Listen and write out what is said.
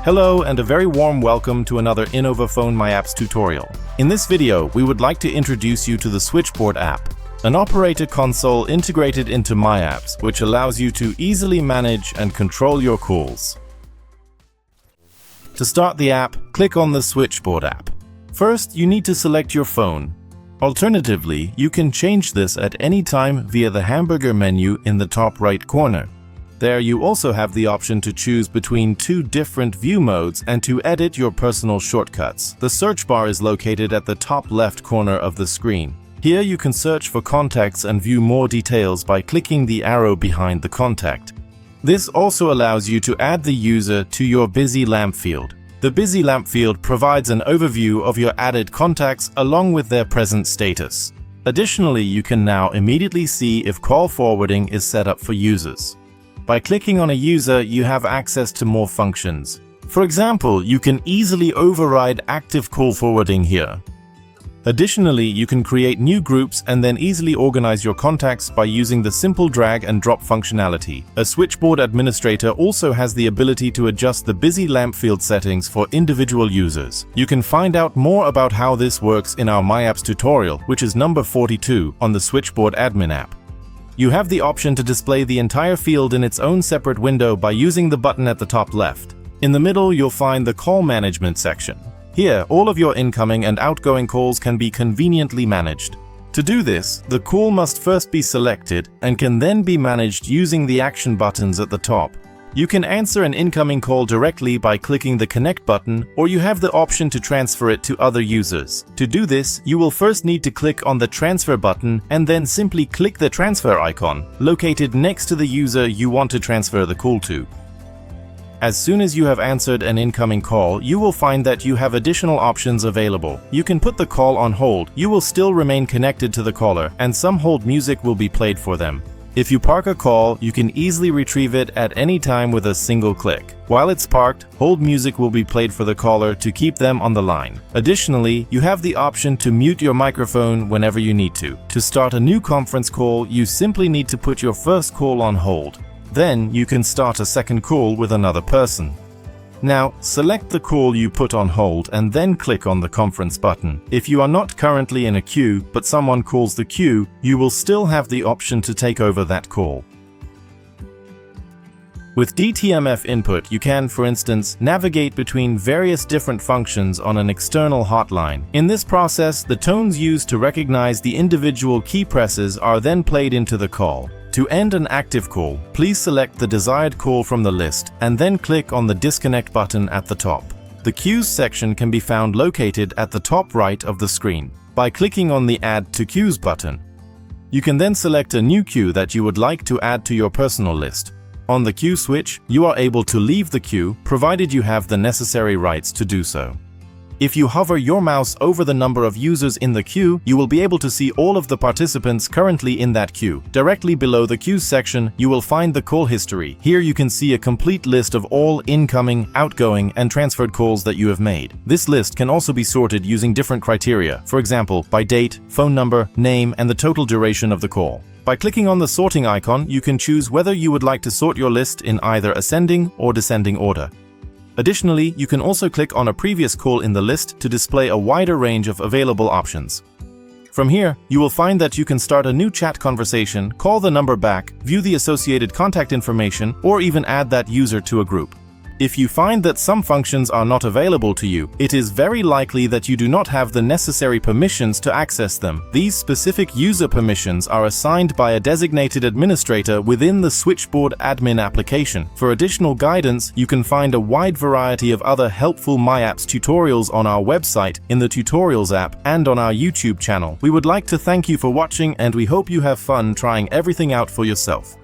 Hello and a very warm welcome to another Innovaphone myApps tutorial. In this video, we would like to introduce you to the Switchboard app, an operator console integrated into myApps, which allows you to easily manage and control your calls. To start the app, click on the Switchboard app. First, you need to select your phone. Alternatively, you can change this at any time via the hamburger menu in the top right corner. There you also have the option to choose between two different view modes and to edit your personal shortcuts. The search bar is located at the top left corner of the screen. Here you can search for contacts and view more details by clicking the arrow behind the contact. This also allows you to add the user to your busy lamp field. The busy lamp field provides an overview of your added contacts along with their present status. Additionally, you can now immediately see if call forwarding is set up for users. By clicking on a user, you have access to more functions. For example, you can easily override active call forwarding here. Additionally, you can create new groups and then easily organize your contacts by using the simple drag and drop functionality. A switchboard administrator also has the ability to adjust the busy lamp field settings for individual users. You can find out more about how this works in our myApps tutorial, which is number 42 on the Switchboard admin app. You have the option to display the entire field in its own separate window by using the button at the top left. In the middle, you'll find the call management section. Here, all of your incoming and outgoing calls can be conveniently managed. To do this, the call must first be selected and can then be managed using the action buttons at the top. You can answer an incoming call directly by clicking the Connect button, or you have the option to transfer it to other users. To do this, you will first need to click on the Transfer button and then simply click the transfer icon, located next to the user you want to transfer the call to. As soon as you have answered an incoming call, you will find that you have additional options available. You can put the call on hold. You will still remain connected to the caller, and some hold music will be played for them. If you park a call, you can easily retrieve it at any time with a single click. While it's parked, hold music will be played for the caller to keep them on the line. Additionally, you have the option to mute your microphone whenever you need to. To start a new conference call, you simply need to put your first call on hold. Then you can start a second call with another person. Now, select the call you put on hold and then click on the conference button. If you are not currently in a queue, but someone calls the queue, you will still have the option to take over that call. With DTMF input, you can, for instance, navigate between various different functions on an external hotline. In this process, the tones used to recognize the individual key presses are then played into the call. To end an active call, please select the desired call from the list and then click on the Disconnect button at the top. The Queues section can be found located at the top right of the screen. By clicking on the Add to Queues button, you can then select a new queue that you would like to add to your personal list. On the queue switch, you are able to leave the queue, provided you have the necessary rights to do so. If you hover your mouse over the number of users in the queue, you will be able to see all of the participants currently in that queue. Directly below the queues section, you will find the call history. Here you can see a complete list of all incoming, outgoing, and transferred calls that you have made. This list can also be sorted using different criteria, for example, by date, phone number, name, and the total duration of the call. By clicking on the sorting icon, you can choose whether you would like to sort your list in either ascending or descending order. Additionally, you can also click on a previous call in the list to display a wider range of available options. From here, you will find that you can start a new chat conversation, call the number back, view the associated contact information, or even add that user to a group. If you find that some functions are not available to you, it is very likely that you do not have the necessary permissions to access them. These specific user permissions are assigned by a designated administrator within the Switchboard admin application. For additional guidance, you can find a wide variety of other helpful myApps tutorials on our website, in the Tutorials app, and on our YouTube channel. We would like to thank you for watching, and we hope you have fun trying everything out for yourself.